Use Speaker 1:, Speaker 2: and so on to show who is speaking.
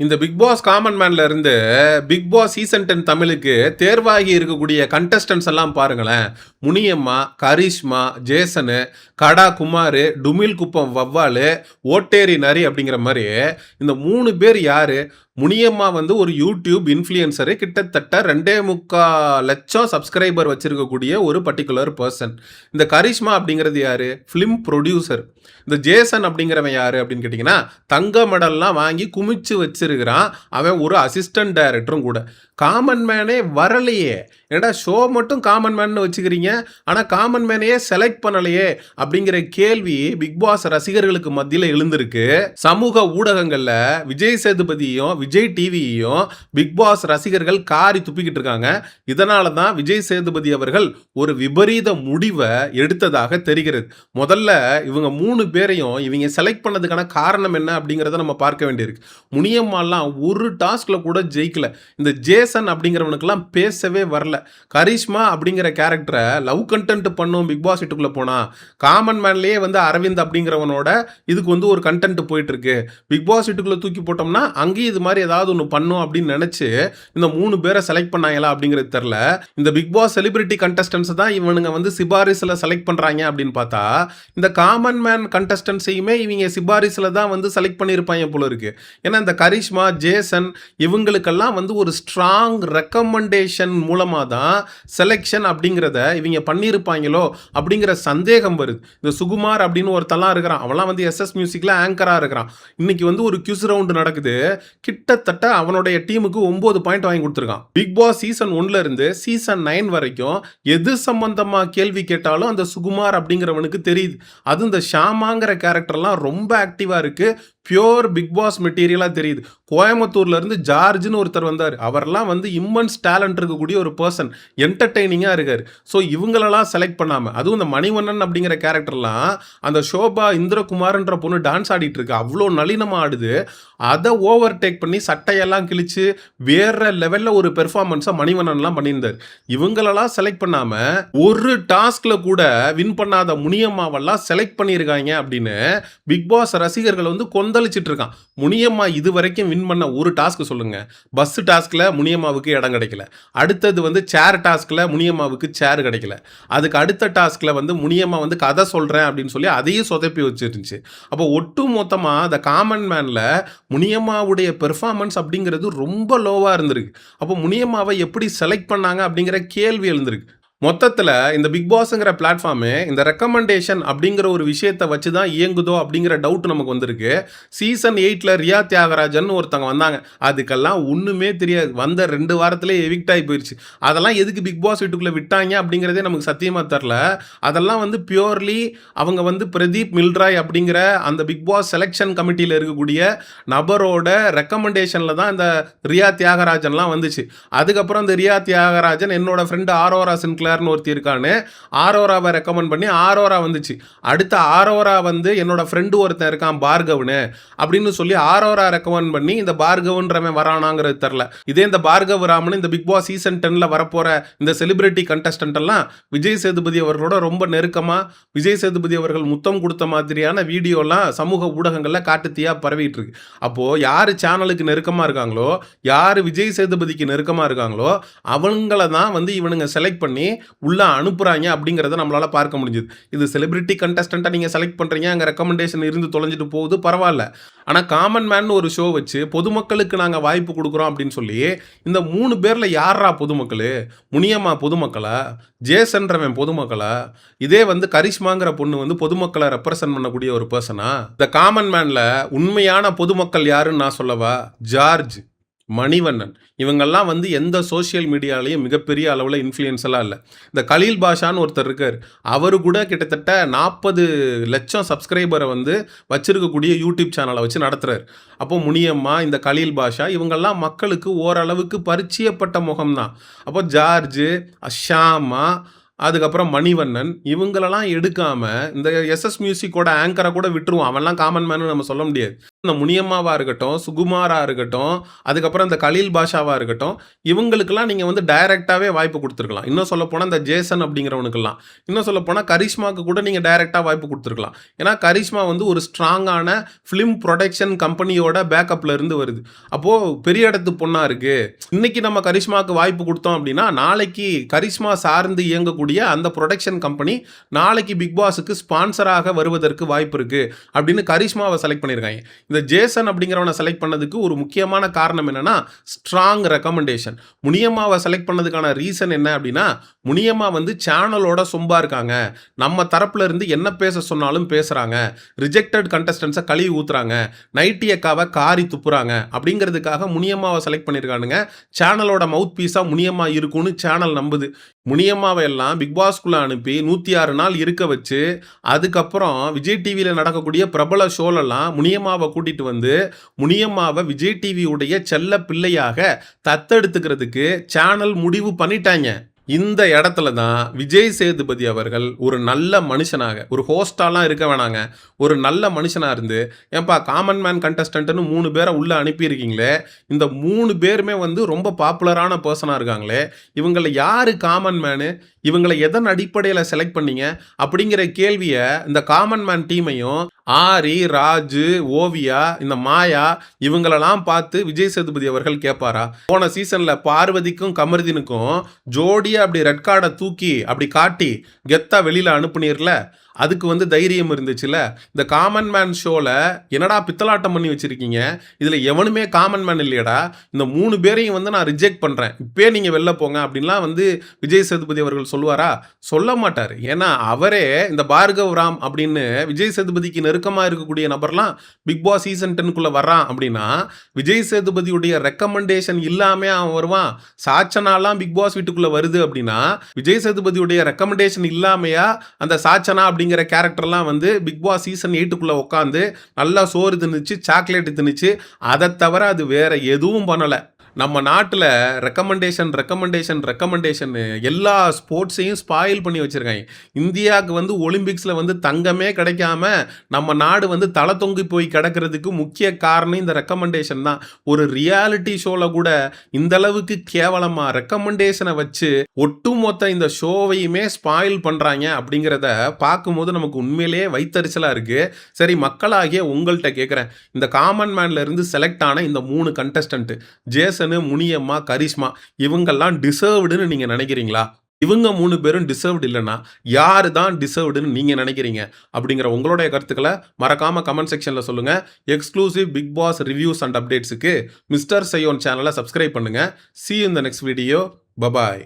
Speaker 1: இந்த big pass common மேன்ல இருந்து big Boss season 10 தமிழுக்கு தேர்வாகி இருக்கக்கூடிய கண்டஸ்டன்ஸ் எல்லாம் பாருங்களேன். முனியம்மா, கரிஷ்மா, ஜேசனு, கடா குமாரு, டுமில் குப்பம் வவ்வாலு, ஓட்டேரி நரி அப்படிங்கிற மாதிரி இந்த 3 பேர் யாரு? முனியம்மா வந்து ஒரு யூடியூப் இன்ஃப்ளூயன்சரு, கிட்டத்தட்ட 2.25 லட்சம் சப்ஸ்கிரைபர் வச்சிருக்கக்கூடிய ஒரு பர்டிகுலர் பர்சன். இந்த கரிஷ்மா அப்படிங்கிறது யாரு? Film producer. இந்த ஜேசன் அப்படிங்கிறவன் யாரு அப்படின்னு கேட்டிங்கன்னா, தங்க மெடல்லாம் வாங்கி குமிச்சு வச்சிருக்கிறான். அவன் ஒரு அசிஸ்டன்ட் டைரக்டரும் கூட. காமன் மேனே வரலையே, ஏடா ஷோ மட்டும் காமன் மேன் வச்சுக்கிறீங்க, ஆனால் காமன் மேனையே செலக்ட் பண்ணலையே அப்படிங்கிற கேள்வி பிக் பாஸ் ரசிகர்களுக்கு மத்தியில் எழுந்திருக்கு. சமூக ஊடகங்களில் விஜய் சேதுபதியும் விஜய் டிவியையும் பிக் பாஸ் ரசிகர்கள் காரி துப்பிக்கிட்டு இருக்காங்க. இதனால தான் விஜய் சேதுபதி அவர்கள் ஒரு விபரீத முடிவை எடுத்ததாக தெரிகிறது. முதல்ல இவங்க 3 பேரையும் இவங்க செலக்ட் பண்ணதுக்கான காரணம் என்ன அப்படிங்கிறத நம்ம பார்க்க வேண்டியிருக்கு. முனியம்மாலாம் ஒரு டாஸ்க்ல கூட ஜெயிக்கல. இந்த ஜேசன் அப்படிங்கிறவனுக்கெல்லாம் பேசவே வரல. கரிஷ்மா அப்படிங்கிற கேரக்டரை லவ் கண்டென்ட் பண்ணும் பிக் பாஸ் வீட்டுக்குள்ள போனா, காமன் மேன்லயே வந்து அரவிந்த் அப்படிங்கிறவனோட இதுக்கு வந்து ஒரு கண்டென்ட் போயிட்டு இருக்கு. பிக் பாஸ் வீட்டுக்குள்ள தூக்கி போட்டோம்னா அங்கேயும் இது மாதிரி ஏதாவது ஒன்று பண்ணும் அப்படின்னு நினைச்சு இந்த 3 பேரை செலக்ட் பண்ணாங்களா அப்படிங்கிறது தெரியல. இந்த பிக் பாஸ் செலிபிரிட்டி கண்டஸ்டன்ஸ் தான் இவனுங்க வந்து சிபாரிசுல செலக்ட் பண்றாங்க அப்படின்னு பார்த்தா, இந்த காமன் மேன் கண்டஸ்டன்ஸையுமே இவங்க சிபாரிசுல தான் வந்து செலக்ட் பண்ணியிருப்பாங்க போல இருக்கு. ஏன்னா இந்த கரிஷ்மா, ஜேசன் இவங்களுக்கெல்லாம் வந்து ஒரு ஸ்ட்ராங் ரெக்கமெண்டேஷன் மூலமா தான் செலெக்ஷன் அப்படிங்கிறத இவங்க பண்ணியிருப்பாங்களோ அப்படிங்கிற சந்தேகம் வருது. இந்த சுகுமார் அப்படின்னு ஒருத்தலாம் இருக்கிறான், அவன்லாம் வந்து எஸ்எஸ் மியூசிக்ல ஆங்கரா இருக்கிறான். இன்னைக்கு வந்து ஒரு கியூஸ் ரவுண்ட் நடக்குது. கிட்டத்தட்ட அவனுடைய டீமுக்கு 9 பாயிண்ட் வாங்கி கொடுத்துருக்கான். பிக் பாஸ் சீசன் 1ல இருந்து சீசன் 9 வரைக்கும் எது சம்பந்தமா கேள்வி கேட்டாலும் அந்த சுகுமார் அப்படிங்கிறவனுக்கு தெரியுது. அது இந்த ஷாமாங்கிற கேரக்டர்லாம் ரொம்ப ஆக்டிவா இருக்கு. பியோர் பிக் பாஸ் மெட்டீரியலாக தெரியுது. கோயம்புத்தூர்ல இருந்து ஜார்ஜ்னு ஒருத்தர் வந்தார். அவரெல்லாம் வந்து இம்மன்ஸ் டேலண்ட் இருக்கக்கூடிய ஒரு பர்சன், என்டர்டெய்னிங்காக இருக்கார். ஸோ இவங்களெல்லாம் செலக்ட் பண்ணாமல், அதுவும் இந்த மணிவண்ணன் அப்படிங்கிற கேரக்டர்லாம் அந்த ஷோபா இந்திரகுமார்ன்ற பொண்ணு டான்ஸ் ஆடிட்டு இருக்கு, அவ்வளோ நளினமாக ஆடுது. அதை ஓவர் டேக் பண்ணி சட்டையெல்லாம் கிழிச்சு வேற லெவலில் ஒரு பெர்ஃபார்மன்ஸை மணிவண்ணன்லாம் பண்ணியிருந்தார். இவங்களெல்லாம் செலக்ட் பண்ணாமல் ஒரு டாஸ்க்ல கூட வின் பண்ணாத முனியம்மாவெல்லாம் செலக்ட் பண்ணியிருக்காங்க அப்படின்னு பிக் பாஸ் ரசிகர்கள் வந்து கொந்தளிச்சிட்டு இருக்கான். முனியம்மா இது வரைக்கும் வின் பண்ண ஒரு டாஸ்க் சொல்லுங்க. பஸ் டாஸ்க்ல முனியம்மாவுக்கு இடம் கிடைக்கல. அடுத்தது வந்து சேர் டாஸ்க்ல முனியம்மாவுக்கு சேர் கிடைக்கல. அதுக்கு அடுத்த டாஸ்க்ல வந்து முனியம்மா வந்து கதை சொல்றேன் அப்படின்னு சொல்லி அதையும் சொதப்பி வச்சிருந்துச்சு. அப்போ ஒட்டு மொத்தமா அந்த காமன் மேன்ல முனியம்மாவுடைய பெர்ஃபார்மன்ஸ் அப்படிங்கிறது ரொம்ப லோவா இருந்திருக்கு. அப்போ முனியம்மாவை எப்படி செலக்ட் பண்ணாங்க அப்படிங்கிற கேள்வி எழுந்திருக்கு. மொத்தத்தில் இந்த பிக் பாஸ்ங்கிற பிளாட்ஃபார்மு இந்த ரெக்கமெண்டேஷன் அப்படிங்கிற ஒரு விஷயத்தை வச்சு தான் இயங்குதோ அப்படிங்கிற டவுட் நமக்கு வந்திருக்கு. சீசன் 8ல் ரியா தியாகராஜன் ஒருத்தவங்க வந்தாங்க. அதுக்கெல்லாம் ஒன்றுமே தெரியாது. வந்த 2 வாரத்திலே எவிக்ட் ஆகி போயிடுச்சு. அதெல்லாம் எதுக்கு பிக் பாஸ் வீட்டுக்குள்ளே விட்டாங்க அப்படிங்கிறதே நமக்கு சத்தியமாக தெரில. அதெல்லாம் வந்து பியூர்லி அவங்க வந்து பிரதீப் மில்ராய் அப்படிங்கிற அந்த பிக் பாஸ் செலெக்ஷன் கமிட்டியில் இருக்கக்கூடிய நபரோட ரெக்கமெண்டேஷனில் தான் இந்த ரியா தியாகராஜன்லாம் வந்துச்சு. அதுக்கப்புறம் இந்த ரியா தியாகராஜன் என்னோட ஃப்ரெண்டு ஆரோரா சின்க்ளர் ஒருத்தி இருக்கான்னு ஆரோராவை ரெக்கமெண்ட் பண்ணி ஆரோரா வந்துச்சு. அடுத்த ஆரோரா வந்து என்னோட ஃப்ரெண்டு ஒருத்தன் இருக்கான் பார்கவனு அப்படின்னு சொல்லி ஆரோரா ரெக்கமெண்ட் பண்ணி இந்த பார்கவன்றவன் வரானாங்கிறது தெரில. இதே இந்த பார்கவ ராமன் இந்த பிக் பாஸ் சீசன் 10ல் வரப்போற இந்த செலிபிரிட்டி கண்டஸ்டன்ட் எல்லாம் விஜய் சேதுபதி அவர்களோட ரொம்ப நெருக்கமா, விஜய் சேதுபதி அவர்கள் முத்தம் கொடுத்த மாதிரியான வீடியோலாம் சமூக ஊடகங்களில் காட்டுத்தீயா பரவிட்டு இருக்கு. அப்போ யாரு சேனலுக்கு நெருக்கமா இருக்காங்களோ, யாரு விஜய் சேதுபதிக்கு நெருக்கமா இருக்காங்களோ அவங்கள தான் வந்து இவனுங்க செலக்ட் பண்ணி உள்ள அனுப்புறாங்க அப்படிங்கிறத நம்மளால பார்க்க முடிஞ்சது. இது செலிபிரிட்டி கண்டஸ்டன்ட்டை நீங்க செலக்ட் பண்றீங்க, அங்க ரெக்கமெண்டேஷன் இருந்து தொலைஞ்சிட்டு போகுது, பரவாயில்ல. ஆனா காமன் மேன் ஒரு ஷோ வச்சு பொதுமக்களுக்கு நாங்க வாய்ப்பு கொடுக்குறோம் அப்படின்னு சொல்லி இந்த 3 பேர்ல யாரா பொதுமக்களு? முனியம்மா பொதுமக்களா? ஜேசன்றவன் பொதுமக்களா? இதே வந்து கரிஷ்மாங்கிற பொண்ணு வந்து பொதுமக்களை ரெப்ரசன்ட் பண்ணக்கூடிய ஒரு பர்சனா? இந்த காமன் மேன்ல உண்மையான பொதுமக்கள் யாருன்னு நான் சொல்லவா? ஜார்ஜ், மணிவண்ணன் இவங்கெல்லாம் வந்து எந்த சோஷியல் மீடியாலையும் மிகப்பெரிய அளவில் இன்ஃப்ளூயன்ஸெல்லாம் இல்லை. இந்த கலீல் பாஷான்னு ஒருத்தர் இருக்கார். அவர் கூட கிட்டத்தட்ட 40 லட்சம் சப்ஸ்கிரைபரை வந்து வச்சிருக்கக்கூடிய யூடியூப் சேனலை வச்சு நடத்துகிறார். அப்போ முனியம்மா, இந்த கலீல் பாஷா இவங்கெல்லாம் மக்களுக்கு ஓரளவுக்கு பரிச்சயப்பட்ட முகம்தான். அப்போ ஜார்ஜு, ஷாமா, அதுக்கப்புறம் மணிவண்ணன் இவங்களெல்லாம் எடுக்காம இந்த எஸ்எஸ் மியூசிக்கோட ஆங்கரை கூட விட்டுருவோம். அவன்லாம் காமன் மேன்னு நம்ம சொல்ல முடியாது. இந்த முனியம்மாவா இருக்கட்டும், சுகுமாரா இருக்கட்டும், அதுக்கப்புறம் இந்த கலீல் பாஷாவா இருக்கட்டும், இவங்களுக்கெல்லாம் நீங்க வந்து டைரக்டாவே வாய்ப்பு குடுத்துருக்கலாம். இன்னும் சொல்லப்போனா இந்த ஜேசன் அப்படிங்கிறவனுக்கெல்லாம். இன்னும் சொல்லப்போனா கரிஷ்மாக்கு கூட நீங்க டைரக்ட்டா வாய்ப்பு குடுத்துருக்கலாம். ஏன்னா கரிஷ்மா வந்து ஒரு ஸ்ட்ராங்கான ஃபிலிம் புரொடக்ஷன் கம்பெனியோட பேக்கப்ல இருந்து வருது. அப்போ பெரிய இடத்து பொண்ணா இருக்கு. இன்னைக்கு நம்ம கரிஷ்மாக்கு வாய்ப்பு குடுத்தோம் அப்படின்னா, நாளைக்கு கரிஷ்மா சார்ந்து இயங்கக்கூடிய அந்த புரொடக்ஷன் கம்பெனி நாளைக்கு பிக் பாஸுக்கு ஸ்பான்சராக வருவதற்கு வாய்ப்பு இருக்கு அப்படின்னு கரிஷ்மாவை செலக்ட் பண்ணியிருக்காங்க. இந்த ஜேசன் அப்படிங்கிறவனை செலக்ட் பண்ணதுக்கு ஒரு முக்கியமான காரணம் என்னன்னா ஸ்ட்ராங் ரெக்கமெண்டேஷன். முனியம்மாவை செலக்ட் பண்ணதுக்கான ரீசன் என்ன அப்படின்னா, முனியம்மா வந்து சேனலோட சொம்பா இருக்காங்க. நம்ம தரப்புல இருந்து என்ன பேச சொன்னாலும் பேசுறாங்க. ரிஜெக்டட் கண்டஸ்டன்ஸை கழுவி ஊத்துறாங்க. நைட்டி அக்காவை காரி துப்புறாங்க அப்படிங்கிறதுக்காக முனியம்மாவை செலக்ட் பண்ணியிருக்கானுங்க. சேனலோட மவுத் பீஸா முனியம்மா இருக்கும்னு சேனல் நம்புது. முனியம்மாவை எல்லாம் பிக் பாஸ்குள்ள அனுப்பி 106 நாள் இருக்க வச்சு அதுக்கப்புறம் விஜய் டிவியில நடக்கக்கூடிய பிரபல ஷோலெல்லாம் முனியம்மாவை கூட்டிட்டு வந்து முனியம்மாவை விஜய் டிவி உடைய செல்ல பிள்ளையாக தத்தெடுத்துக்கிறதுக்கு சேனல் முடிவு பண்ணிட்டாங்க. இந்த இடத்துல தான் விஜய் சேதுபதி அவர்கள் ஒரு நல்ல மனுஷனாக, ஒரு ஹோஸ்டாலாம் இருக்க வேணாங்க, ஒரு நல்ல மனுஷனா இருந்து, ஏன்பா காமன் மேன் கண்டஸ்டன்ட்னு 3 பேரை உள்ள அனுப்பியிருக்கீங்களே, இந்த 3 பேருமே வந்து ரொம்ப பாப்புலரான பர்சனா இருக்காங்களே, இவங்கள யாரு காமன் மேனு, இவங்களை எதன் அடிப்படையில் செலக்ட் பண்ணீங்க அப்படிங்கிற கேள்வியை இந்த காமன் மேன் டீமையும் ஆரி, ராஜு, ஓவியா, இந்த மாயா இவங்களெல்லாம் பார்த்து விஜய் சேதுபதி அவர்கள் கேட்பாரா? போன சீசன்ல பார்வதிக்கும் கமருதீனுக்கும் ஜோடியா அப்படி ரெட் கார்டை தூக்கி அப்படி காட்டி கெத்தா வெளியில அனுப்புனீர்ல, அதுக்கு வந்து தைரியம் இருந்துச்சுல. இந்த காமன் மேன் ஷோல என்னடா பித்தலாட்டம் பண்ணி வச்சிருக்கீங்க, இதுல எவனுமே காமன் மேன் இல்லையடா, இந்த 3 பேரையும் வந்து நான் ரிஜெக்ட் பண்றேன், இப்பே நீங்க வெளில போங்க அப்படின்லாம் வந்து விஜய் சேதுபதி அவர்கள் சொல்லுவாரா? சொல்ல மாட்டார். ஏன்னா அவரே இந்த பார்கவ் ராம் அப்படின்னு விஜய் சேதுபதிக்கு நெருக்கமா இருக்கக்கூடிய நபர்லாம் பிக் பாஸ் சீசன் 10க்குள்ள வர்றான் அப்படின்னா விஜய் சேதுபதியுடைய ரெக்கமெண்டேஷன் இல்லாம அவன் வருவான். சாச்சனாலாம் பிக் பாஸ் வீட்டுக்குள்ள வருது அப்படின்னா விஜய் சேதுபதியுடைய ரெக்கமெண்டேஷன் இல்லாமையா அந்த சாச்சனா அப்படிங்கிற கேரக்டர்லாம் வந்து பிக் பாஸ் சீசன் 8க்குள்ள உட்காந்து நல்லா சோறு திணிச்சு சாக்லேட் திணிச்சு அதை தவிர அது வேற எதுவும் பண்ணல. நம்ம நாட்டில் ரெக்கமெண்டேஷன் எல்லா ஸ்போர்ட்ஸையும் ஸ்பாயில் பண்ணி வச்சுருக்காங்க. இந்தியாவுக்கு வந்து ஒலிம்பிக்ஸில் வந்து தங்கமே கிடைக்காம நம்ம நாடு வந்து தலை தொங்கி போய் கிடக்கிறதுக்கு முக்கிய காரணம் இந்த ரெக்கமெண்டேஷன் தான். ஒரு ரியாலிட்டி ஷோவில் கூட இந்த அளவுக்கு கேவலமாக ரெக்கமெண்டேஷனை வச்சு ஒட்டுமொத்த இந்த ஷோவையுமே ஸ்பாயில் பண்ணுறாங்க அப்படிங்கிறத பார்க்கும்போது நமக்கு உண்மையிலேயே வைத்தறிச்சலாக இருக்குது. சரி, மக்களாகிய உங்கள்கிட்ட கேட்குறேன், இந்த காமன் மேன்ல இருந்து செலக்ட் ஆன இந்த 3 கண்டஸ்டன்ட் ஜேசன், முனியம்மா, கரிஷ்மா இவங்கெல்லாம் டிசர்வ்டுன்னு நீங்க நினைக்கிறீங்களா? இவங்க 3 பேரும் டிசர்வ்டு இல்லைன்னா யாரு தான் டிசர்வ்டுன்னு நீங்க நினைக்கிறீங்க? அப்படிங்கிற உங்களுடைய கருத்துக்களை மறக்காம கமெண்ட் செக்ஷன்ல சொல்லுங்க. Exclusive Bigg Boss reviews and அப்டேட்ஸுக்கு மிஸ்டர் சையோன் சேனலை சப்ஸ்கிரைப் பண்ணுங்க. See you in the next video. Bye bye.